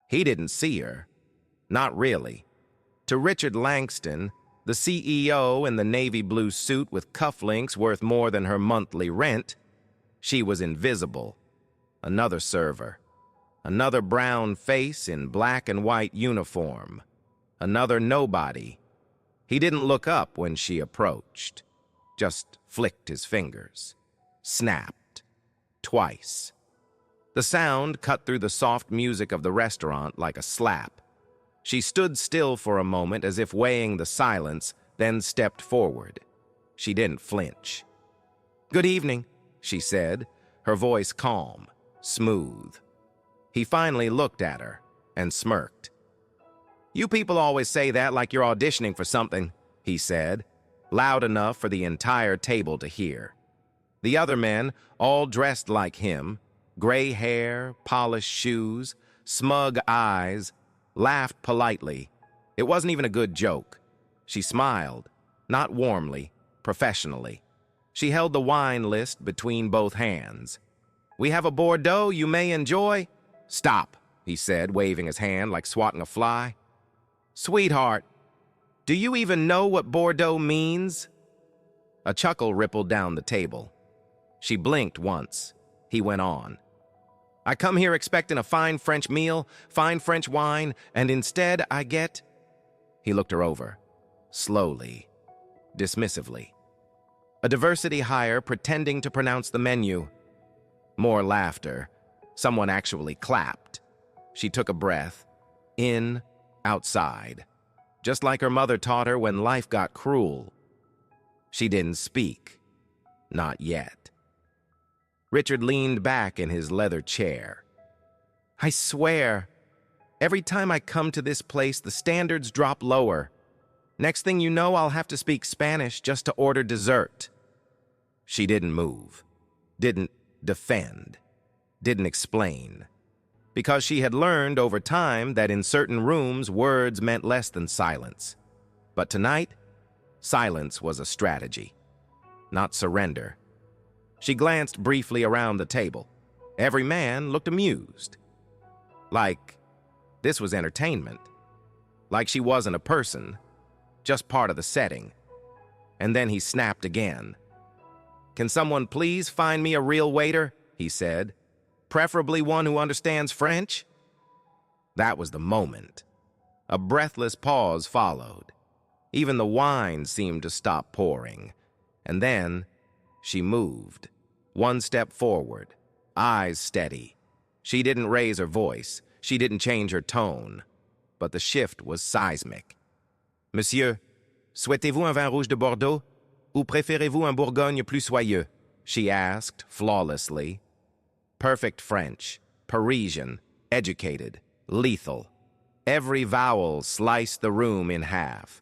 He didn't see her. Not really. To Richard Langston, the CEO in the navy blue suit with cufflinks worth more than her monthly rent, she was invisible. Another server. Another brown face in black and white uniform. Another nobody. He didn't look up when she approached. Just flicked his fingers. Snapped. Twice. The sound cut through the soft music of the restaurant like a slap. She stood still for a moment as if weighing the silence, then stepped forward. She didn't flinch. "Good evening," she said, her voice calm, smooth. He finally looked at her and smirked. "You people always say that like you're auditioning for something," he said, loud enough for the entire table to hear. The other men, all dressed like him, gray hair, polished shoes, smug eyes, laughed politely. It wasn't even a good joke. She smiled, not warmly, professionally. She held the wine list between both hands. "We have a Bordeaux you may enjoy." "Stop," he said, waving his hand like swatting a fly. "Sweetheart, do you even know what Bordeaux means?" A chuckle rippled down the table. She blinked once. He went on. "I come here expecting a fine French meal, fine French wine, and instead I get—" He looked her over, slowly, dismissively. "A diversity hire pretending to pronounce the menu." More laughter. Someone actually clapped. She took a breath. In, outside. Just like her mother taught her when life got cruel. She didn't speak. Not yet. Richard leaned back in his leather chair. "I swear, every time I come to this place, the standards drop lower. Next thing you know, I'll have to speak Spanish just to order dessert." She didn't move. Didn't defend. Didn't explain. Because she had learned over time that in certain rooms, words meant less than silence. But tonight, silence was a strategy, not surrender. She glanced briefly around the table. Every man looked amused. Like this was entertainment. Like she wasn't a person, just part of the setting. And then he snapped again. "Can someone please find me a real waiter?" he said. "Preferably one who understands French?" That was the moment. A breathless pause followed. Even the wine seemed to stop pouring. And then she moved. One step forward, eyes steady. She didn't raise her voice. She didn't change her tone. But the shift was seismic. "Monsieur, souhaitez-vous un vin rouge de Bordeaux? Ou préférez-vous un Bourgogne plus soyeux?" she asked flawlessly. Perfect French, Parisian, educated, lethal. Every vowel sliced the room in half.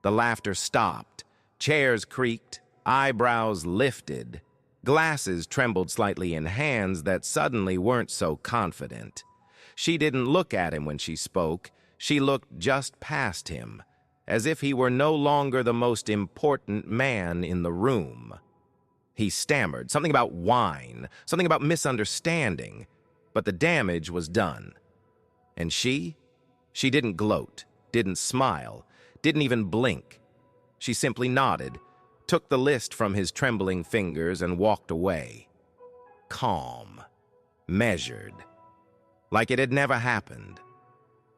The laughter stopped. Chairs creaked. Eyebrows lifted. Glasses trembled slightly in hands that suddenly weren't so confident. She didn't look at him when she spoke. She looked just past him, as if he were no longer the most important man in the room. He stammered, something about wine, something about misunderstanding, but the damage was done. And she didn't gloat, didn't smile, didn't even blink. She simply nodded, took the list from his trembling fingers and walked away. Calm, measured, like it had never happened.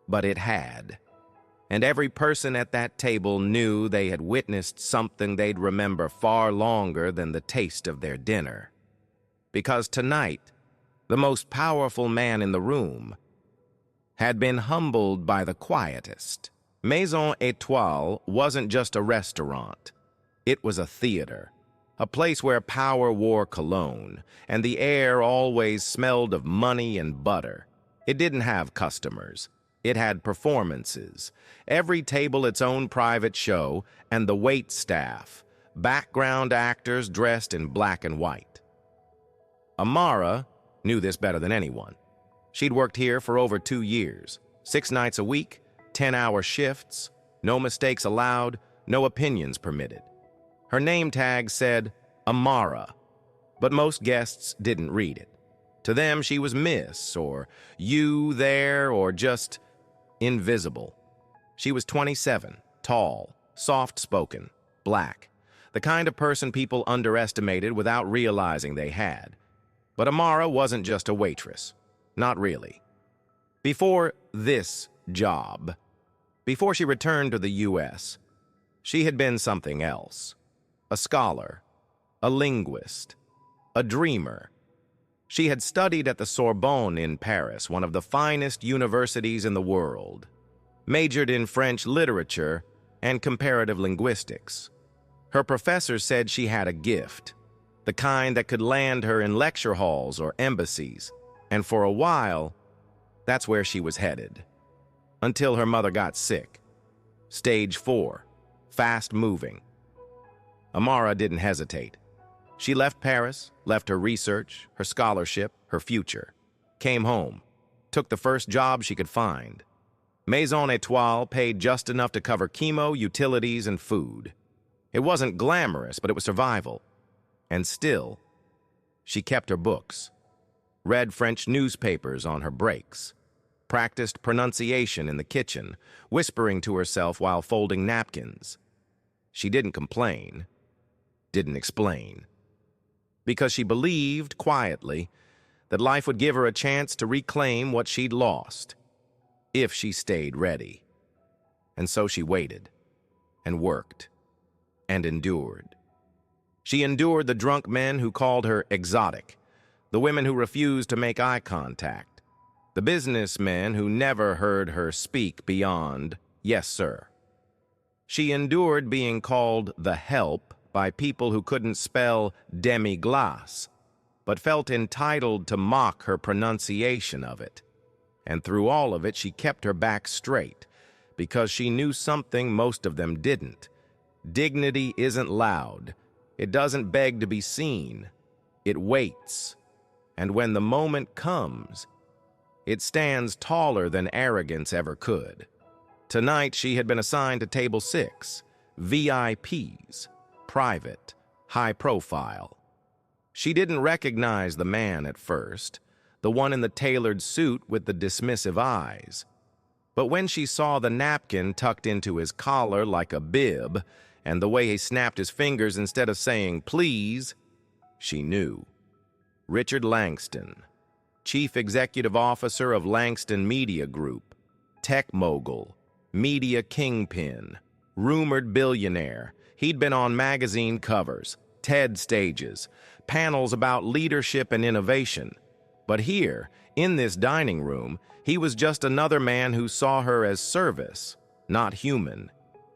But it had. And every person at that table knew they had witnessed something they'd remember far longer than the taste of their dinner. Because tonight, the most powerful man in the room had been humbled by the quietest. Maison Étoile wasn't just a restaurant. It was a theater, a place where power wore cologne, and the air always smelled of money and butter. It didn't have customers. It had performances, every table its own private show, and the wait staff, background actors dressed in black and white. Amara knew this better than anyone. She'd worked here for over 2 years, 6 nights a week, 10-hour shifts, no mistakes allowed, no opinions permitted. Her name tag said Amara, but most guests didn't read it. To them, she was Miss, or you there, or just invisible. She was 27, tall, soft-spoken, black, the kind of person people underestimated without realizing they had. But Amara wasn't just a waitress. Not really. Before this job, before she returned to the U.S., she had been something else. A scholar, a linguist, a dreamer. She had studied at the Sorbonne in Paris, one of the finest universities in the world, majored in French literature and comparative linguistics. Her professors said she had a gift, the kind that could land her in lecture halls or embassies, and for a while, that's where she was headed. Until her mother got sick. Stage 4, fast-moving. Amara didn't hesitate. She left Paris, left her research, her scholarship, her future, came home, took the first job she could find. Maison Étoile paid just enough to cover chemo, utilities, and food. It wasn't glamorous, but it was survival. And still, she kept her books, read French newspapers on her breaks, practiced pronunciation in the kitchen, whispering to herself while folding napkins. She didn't complain, didn't explain, because she believed, quietly, that life would give her a chance to reclaim what she'd lost, if she stayed ready. And so she waited, and worked, and endured. She endured the drunk men who called her exotic, the women who refused to make eye contact, the businessmen who never heard her speak beyond, "Yes, sir." She endured being called the help by people who couldn't spell demi-glace, but felt entitled to mock her pronunciation of it. And through all of it, she kept her back straight, because she knew something most of them didn't. Dignity isn't loud. It doesn't beg to be seen. It waits. And when the moment comes, it stands taller than arrogance ever could. Tonight, she had been assigned to table 6, VIPs, private, high profile. She didn't recognize the man at first, the one in the tailored suit with the dismissive eyes. But when she saw the napkin tucked into his collar like a bib, and the way he snapped his fingers instead of saying please, she knew. Richard Langston, Chief Executive Officer of Langston Media Group, tech mogul, media kingpin, rumored billionaire. He'd been on magazine covers, TED stages, panels about leadership and innovation. But here, in this dining room, he was just another man who saw her as service, not human.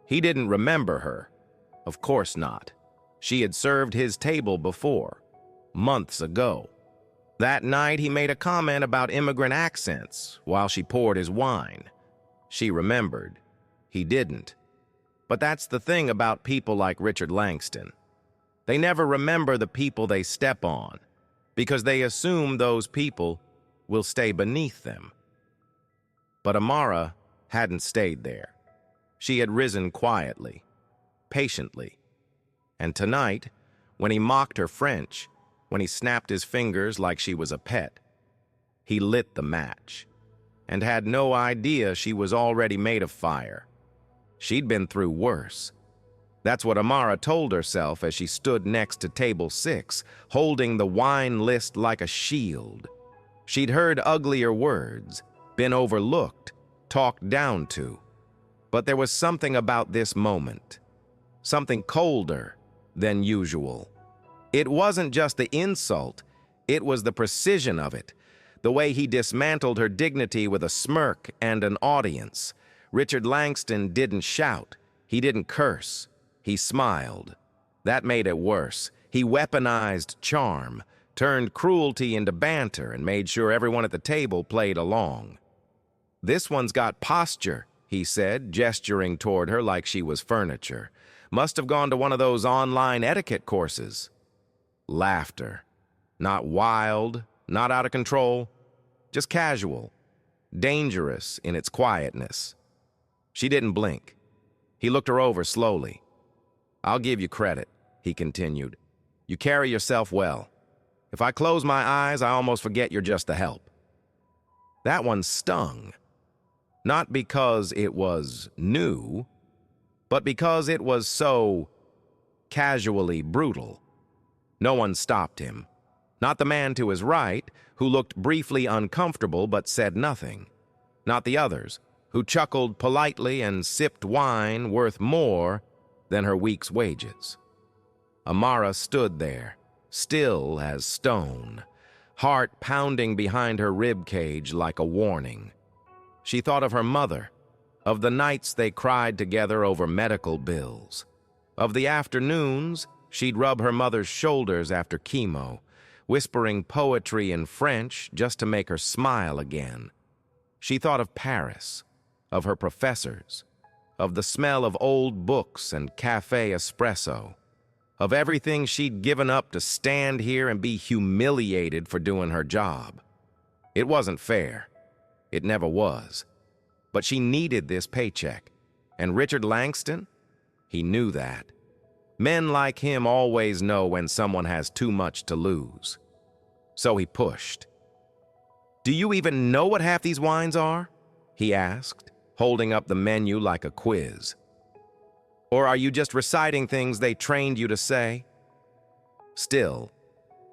He didn't remember her. Of course not. She had served his table before, months ago. That night, he made a comment about immigrant accents while she poured his wine. She remembered. He didn't. But that's the thing about people like Richard Langston. They never remember the people they step on, because they assume those people will stay beneath them. But Amara hadn't stayed there. She had risen quietly, patiently. And tonight, when he mocked her French, when he snapped his fingers like she was a pet, he lit the match, and had no idea she was already made of fire. She'd been through worse. That's what Amara told herself as she stood next to table 6, holding the wine list like a shield. She'd heard uglier words, been overlooked, talked down to. But there was something about this moment, something colder than usual. It wasn't just the insult, it was the precision of it, the way he dismantled her dignity with a smirk and an audience. Richard Langston didn't shout, he didn't curse. He smiled. That made it worse. He weaponized charm, turned cruelty into banter, and made sure everyone at the table played along. "This one's got posture," he said, gesturing toward her like she was furniture. "Must have gone to one of those online etiquette courses." Laughter. Not wild, not out of control, just casual, dangerous in its quietness. She didn't blink. He looked her over slowly. "I'll give you credit," he continued. "You carry yourself well. If I close my eyes, I almost forget you're just the help. That one stung. Not because it was new, but because it was so casually brutal. No one stopped him. Not the man to his right, who looked briefly uncomfortable but said nothing. Not the others, who chuckled politely and sipped wine worth more than her week's wages. Amara stood there, still as stone, heart pounding behind her rib cage like a warning. She thought of her mother, of the nights they cried together over medical bills, of the afternoons she'd rub her mother's shoulders after chemo, whispering poetry in French just to make her smile again. She thought of Paris, of her professors, of the smell of old books and cafe espresso, of everything she'd given up to stand here and be humiliated for doing her job. It wasn't fair. It never was. But she needed this paycheck. And Richard Langston? He knew that. Men like him always know when someone has too much to lose. So he pushed. "Do you even know what half these wines are?" he asked, holding up the menu like a quiz. "Or are you just reciting things they trained you to say?" Still,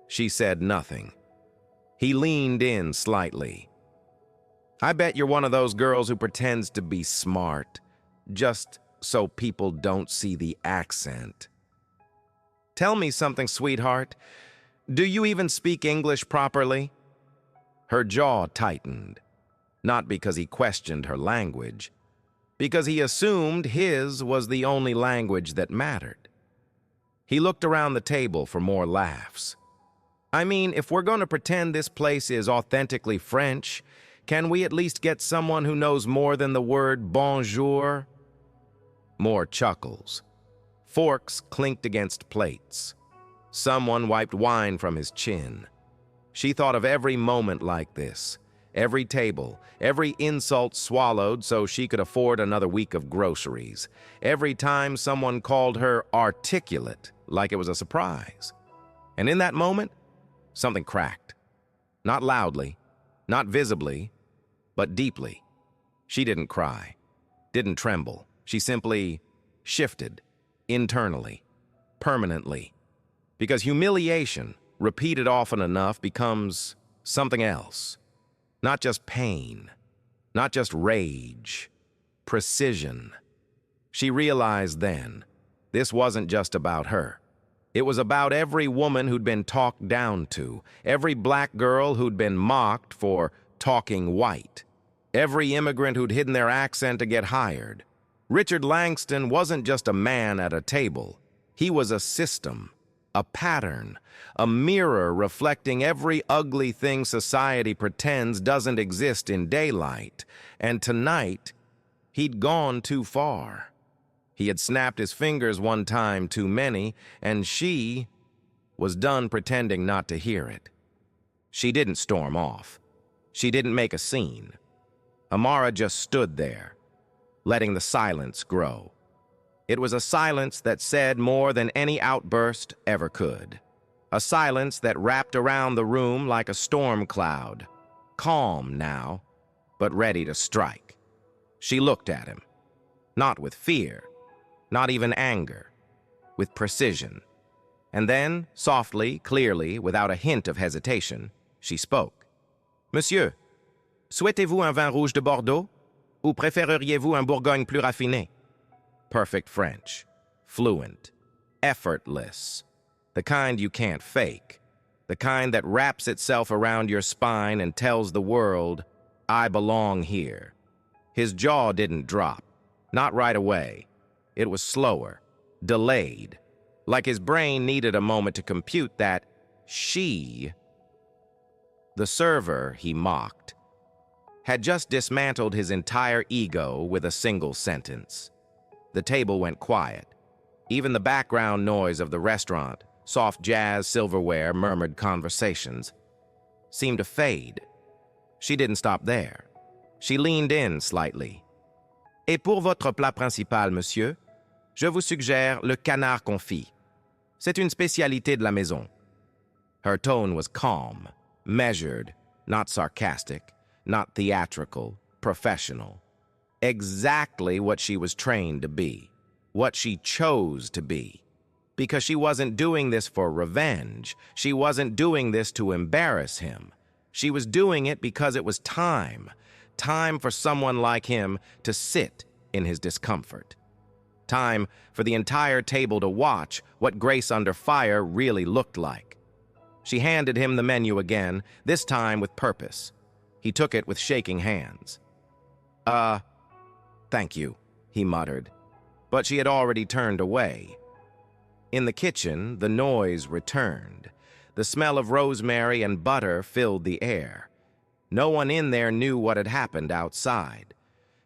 she said nothing. He leaned in slightly. "I bet you're one of those girls who pretends to be smart, just so people don't see the accent. Tell me something, sweetheart. Do you even speak English properly?" Her jaw tightened, not because he questioned her language, because he assumed his was the only language that mattered. He looked around the table for more laughs. "I mean, if we're going to pretend this place is authentically French, can we at least get someone who knows more than the word bonjour?" More chuckles. Forks clinked against plates. Someone wiped wine from his chin. She thought of every moment like this, every table, every insult swallowed so she could afford another week of groceries, every time someone called her articulate like it was a surprise. And in that moment, something cracked. Not loudly, not visibly, but deeply. She didn't cry, didn't tremble. She simply shifted, internally, permanently. Because humiliation, repeated often enough, becomes something else. Not just pain, not just rage, precision. She realized then, this wasn't just about her. It was about every woman who'd been talked down to, every black girl who'd been mocked for talking white, every immigrant who'd hidden their accent to get hired. Richard Langston wasn't just a man at a table. He was a system, a pattern, a mirror reflecting every ugly thing society pretends doesn't exist in daylight. And tonight, he'd gone too far. He had snapped his fingers one time too many, and she was done pretending not to hear it. She didn't storm off. She didn't make a scene. Amara just stood there, letting the silence grow. It was a silence that said more than any outburst ever could. A silence that wrapped around the room like a storm cloud, calm now, but ready to strike. She looked at him, not with fear, not even anger, with precision. And then, softly, clearly, without a hint of hesitation, she spoke. "Monsieur, souhaitez-vous un vin rouge de Bordeaux? Ou préféreriez-vous un Bourgogne plus raffiné?" Perfect French, fluent, effortless, the kind you can't fake, the kind that wraps itself around your spine and tells the world, "I belong here." His jaw didn't drop, not right away. It was slower, delayed, like his brain needed a moment to compute that she, the server he mocked, had just dismantled his entire ego with a single sentence. The table went quiet. Even the background noise of the restaurant, soft jazz, silverware, murmured conversations, seemed to fade. She didn't stop there. She leaned in slightly. "Et pour votre plat principal, monsieur, je vous suggère le canard confit. C'est une spécialité de la maison." Her tone was calm, measured, not sarcastic, not theatrical, professional. Exactly what she was trained to be, what she chose to be. Because she wasn't doing this for revenge. She wasn't doing this to embarrass him. She was doing it because it was time. Time for someone like him to sit in his discomfort. Time for the entire table to watch what Grace Under Fire really looked like. She handed him the menu again, this time with purpose. He took it with shaking hands. Thank you, he muttered. But she had already turned away. In the kitchen, the noise returned. The smell of rosemary and butter filled the air. No one in there knew what had happened outside.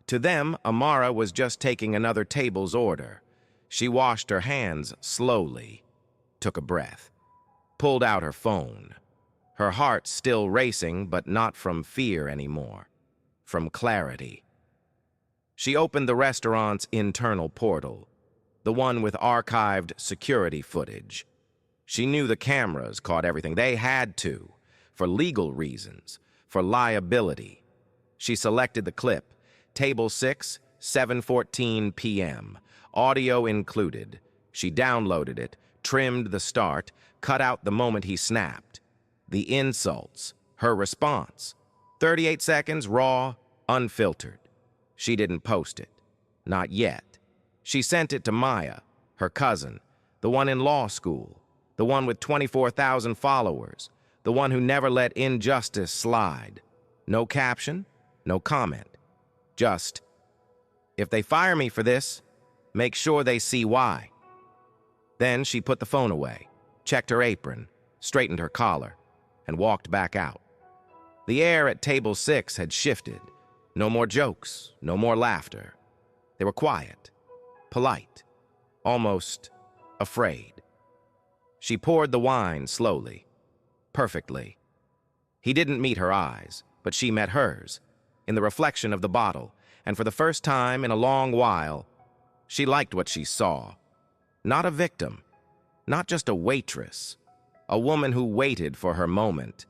To them, Amara was just taking another table's order. She washed her hands slowly, took a breath, pulled out her phone. Her heart still racing, but not from fear anymore, from clarity. She opened the restaurant's internal portal, the one with archived security footage. She knew the cameras caught everything. They had to, for legal reasons, for liability. She selected the clip, Table 6, 7:14 p.m., audio included. She downloaded it, trimmed the start, cut out the moment he snapped. The insults, her response. 38 seconds, raw, unfiltered. She didn't post it. Not yet. She sent it to Maya, her cousin, the one in law school, the one with 24,000 followers, the one who never let injustice slide. No caption, no comment. Just, if they fire me for this, make sure they see why. Then she put the phone away, checked her apron, straightened her collar, and walked back out. The air at table 6 had shifted. No more jokes, no more laughter. They were quiet, polite, almost afraid. She poured the wine slowly, perfectly. He didn't meet her eyes, but she met hers, in the reflection of the bottle, and for the first time in a long while, she liked what she saw. Not a victim, not just a waitress, a woman who waited for her moment,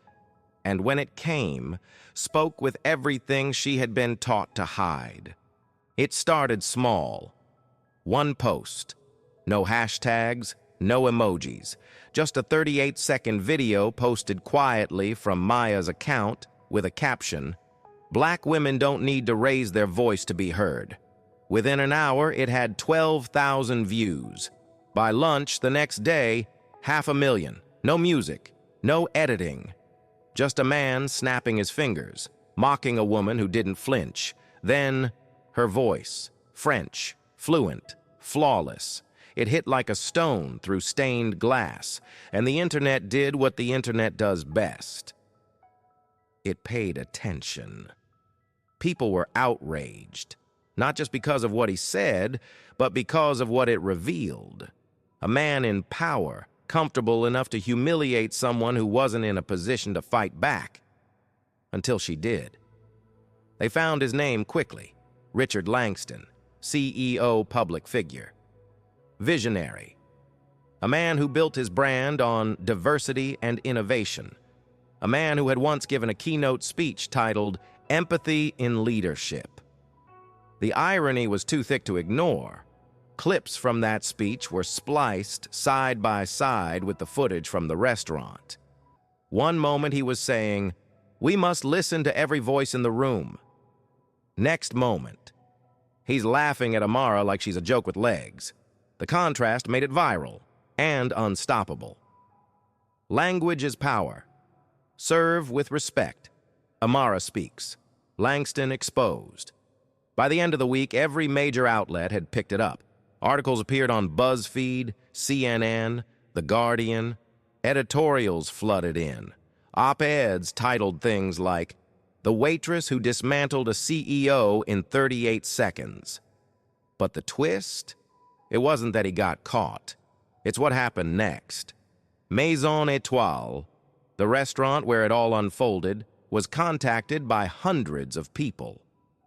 and when it came, spoke with everything she had been taught to hide. It started small. One post. No hashtags, no emojis. Just a 38-second video posted quietly from Maya's account with a caption, "Black women don't need to raise their voice to be heard." Within an hour, it had 12,000 views. By lunch the next day, 500,000. No music, no editing. Just a man snapping his fingers, mocking a woman who didn't flinch. Then, her voice, French, fluent, flawless. It hit like a stone through stained glass, and the internet did what the internet does best. It paid attention. People were outraged, not just because of what he said, but because of what it revealed. A man in power, comfortable enough to humiliate someone who wasn't in a position to fight back. Until she did. They found his name quickly. Richard Langston, CEO public figure. Visionary. A man who built his brand on diversity and innovation. A man who had once given a keynote speech titled Empathy in Leadership. The irony was too thick to ignore. Clips from that speech were spliced side by side with the footage from the restaurant. One moment he was saying, "We must listen to every voice in the room." Next moment, he's laughing at Amara like she's a joke with legs. The contrast made it viral and unstoppable. Language is power. Serve with respect. Amara speaks. Langston exposed. By the end of the week, every major outlet had picked it up. Articles appeared on BuzzFeed, CNN, The Guardian. Editorials flooded in. Op-eds titled things like, "The Waitress Who Dismantled a CEO in 38 Seconds." But the twist? It wasn't that he got caught. It's what happened next. Maison Étoile, the restaurant where it all unfolded, was contacted by hundreds of people.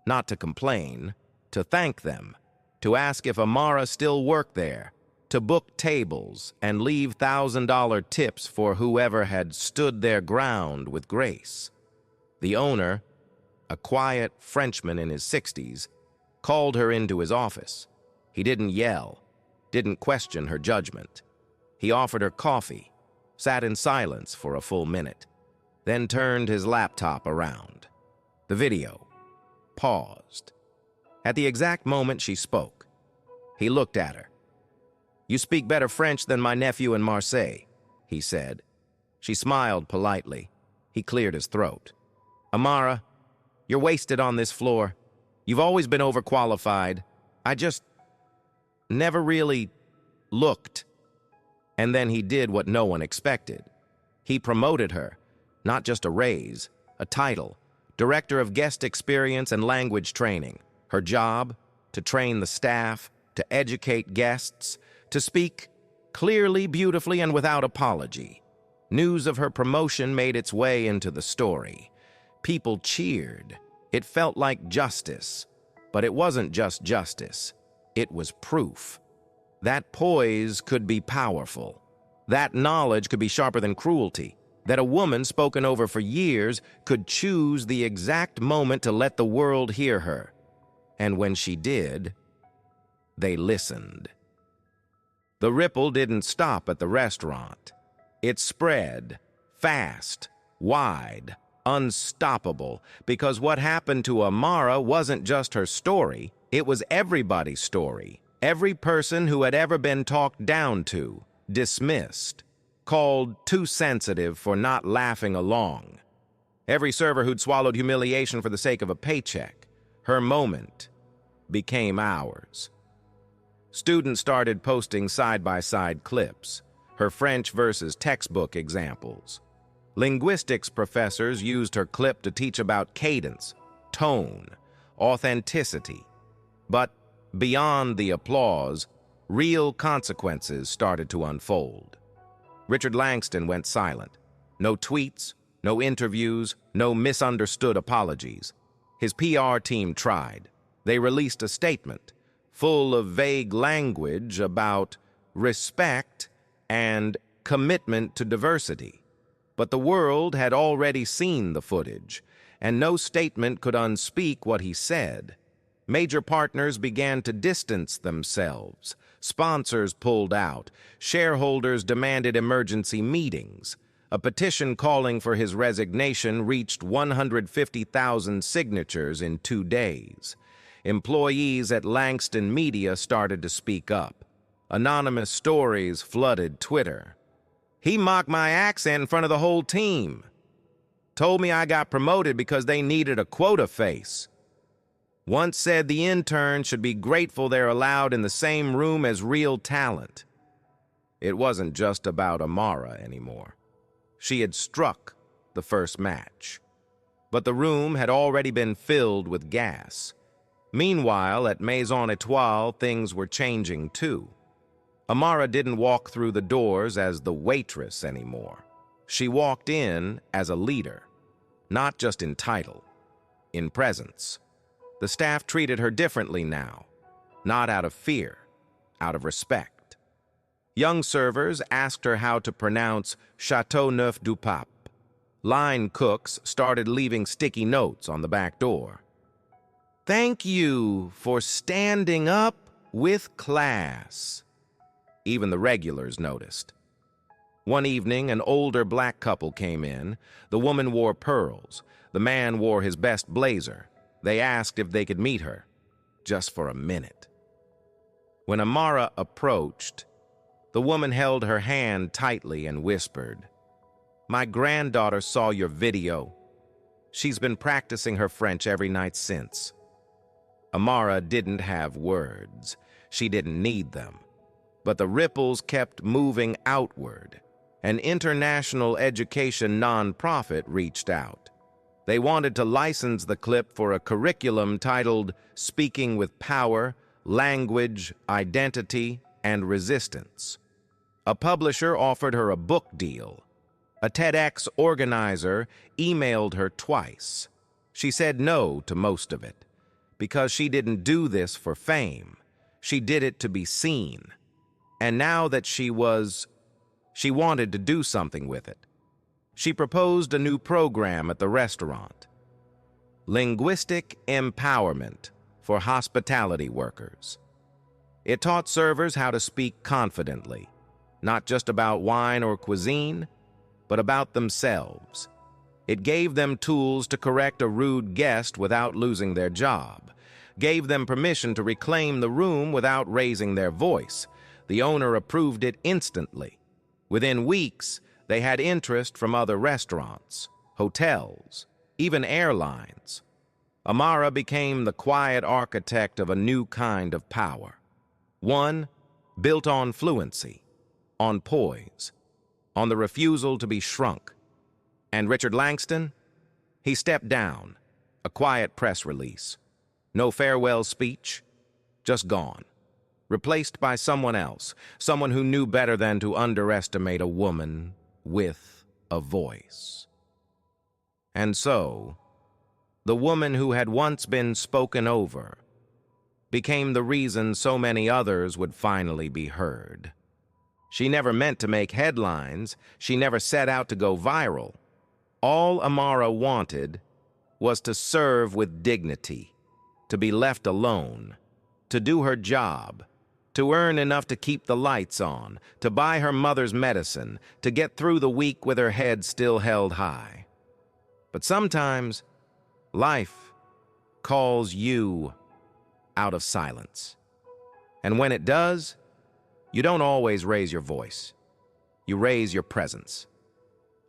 Not to complain, to thank them, to ask if Amara still worked there. to book tables and leave $1,000 tips for whoever had stood their ground with grace. The owner, a quiet Frenchman in his 60s, called her into his office. He didn't yell, didn't question her judgment. He offered her coffee, sat in silence for a full minute, then turned his laptop around. The video paused. At the exact moment she spoke, he looked at her. "You speak better French than my nephew in Marseille," he said. She smiled politely. He cleared his throat. "Amara, you're wasted on this floor. You've always been overqualified. I just never really looked." And then he did what no one expected. He promoted her, not just a raise, a title, Director of Guest Experience and Language Training. Her job, to train the staff, to educate guests, to speak clearly, beautifully, and without apology. News of her promotion made its way into the story. People cheered. It felt like justice. But it wasn't just justice. It was proof. That poise could be powerful. That knowledge could be sharper than cruelty. That a woman spoken over for years could choose the exact moment to let the world hear her. And when she did, they listened. The ripple didn't stop at the restaurant. It spread, fast, wide, unstoppable, because what happened to Amara wasn't just her story, it was everybody's story. Every person who had ever been talked down to, dismissed, called too sensitive for not laughing along. Every server who'd swallowed humiliation for the sake of a paycheck. Her moment became ours. Students started posting side-by-side clips, her French versus textbook examples. Linguistics professors used her clip to teach about cadence, tone, authenticity. But beyond the applause, real consequences started to unfold. Richard Langston went silent. No tweets, no interviews, no misunderstood apologies. His PR team tried. They released a statement full of vague language about respect and commitment to diversity. But the world had already seen the footage, and no statement could unspeak what he said. Major partners began to distance themselves. Sponsors pulled out. Shareholders demanded emergency meetings. A petition calling for his resignation reached 150,000 signatures in 2 days. Employees at Langston Media started to speak up. Anonymous stories flooded Twitter. "He mocked my accent in front of the whole team. Told me I got promoted because they needed a quota face. Once said the intern should be grateful they're allowed in the same room as real talent." It wasn't just about Amara anymore. She had struck the first match. But the room had already been filled with gas. Meanwhile, at Maison Étoile, things were changing too. Amara didn't walk through the doors as the waitress anymore. She walked in as a leader, not just in title, in presence. The staff treated her differently now, not out of fear, out of respect. Young servers asked her how to pronounce Châteauneuf du Pape. Line cooks started leaving sticky notes on the back door. "Thank you for standing up with class." Even the regulars noticed. One evening, an older black couple came in. The woman wore pearls. The man wore his best blazer. They asked if they could meet her, just for a minute. When Amara approached, the woman held her hand tightly and whispered, "My granddaughter saw your video. She's been practicing her French every night since." Amara didn't have words. She didn't need them. But the ripples kept moving outward. An international education nonprofit reached out. They wanted to license the clip for a curriculum titled Speaking with Power, Language, Identity, and Resistance. A publisher offered her a book deal. A TEDx organizer emailed her twice. She said no to most of it, because she didn't do this for fame. She did it to be seen. And now that she wanted to do something with it. She proposed a new program at the restaurant. Linguistic empowerment for hospitality workers. It taught servers how to speak confidently, not just about wine or cuisine, but about themselves. It gave them tools to correct a rude guest without losing their job, gave them permission to reclaim the room without raising their voice. The owner approved it instantly. Within weeks, they had interest from other restaurants, hotels, even airlines. Amara became the quiet architect of a new kind of power. One built on fluency, on poise, on the refusal to be shrunk. And Richard Langston? He stepped down, a quiet press release. No farewell speech, just gone. Replaced by someone else, someone who knew better than to underestimate a woman with a voice. And so, the woman who had once been spoken over became the reason so many others would finally be heard. She never meant to make headlines. She never set out to go viral. All Amara wanted was to serve with dignity, to be left alone, to do her job, to earn enough to keep the lights on, to buy her mother's medicine, to get through the week with her head still held high. But sometimes, life calls you out of silence. And when it does, you don't always raise your voice. You raise your presence.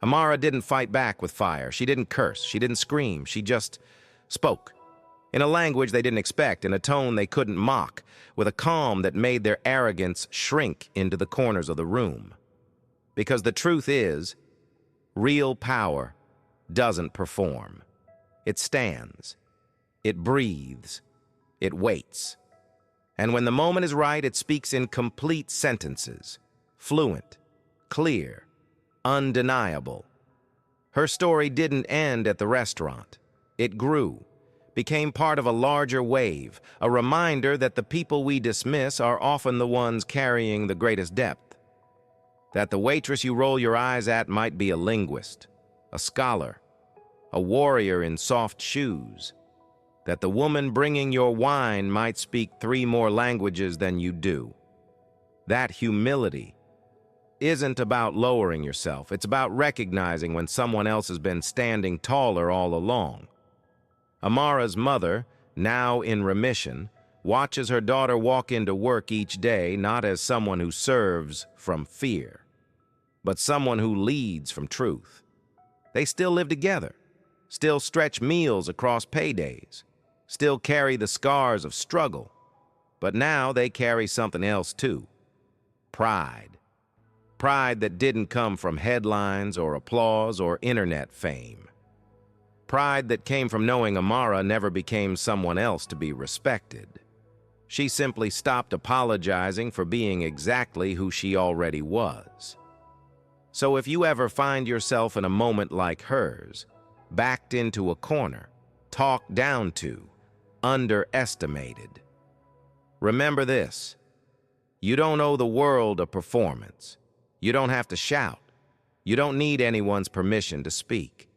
Amara didn't fight back with fire. She didn't curse. She didn't scream. She just spoke. In a language they didn't expect, in a tone they couldn't mock, with a calm that made their arrogance shrink into the corners of the room. Because the truth is, real power doesn't perform. It stands. It breathes. It waits. And when the moment is right, it speaks in complete sentences, fluent, clear, undeniable. Her story didn't end at the restaurant. It grew, became part of a larger wave, a reminder that the people we dismiss are often the ones carrying the greatest depth. That the waitress you roll your eyes at might be a linguist, a scholar, a warrior in soft shoes. That the woman bringing your wine might speak 3 more languages than you do. That humility isn't about lowering yourself. It's about recognizing when someone else has been standing taller all along. Amara's mother, now in remission, watches her daughter walk into work each day not as someone who serves from fear, but someone who leads from truth. They still live together, still stretch meals across paydays, still carry the scars of struggle, but now they carry something else too. Pride. Pride that didn't come from headlines or applause or internet fame. Pride that came from knowing Amara never became someone else to be respected. She simply stopped apologizing for being exactly who she already was. So if you ever find yourself in a moment like hers, backed into a corner, talked down to, underestimated, remember this: you don't owe the world a performance. You don't have to shout. You don't need anyone's permission to speak.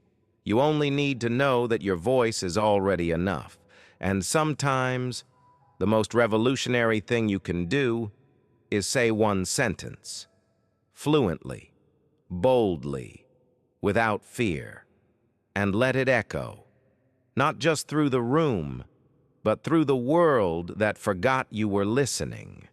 You only need to know that your voice is already enough. And sometimes, the most revolutionary thing you can do is say one sentence, fluently, boldly, without fear, and let it echo, not just through the room, but through the world that forgot you were listening.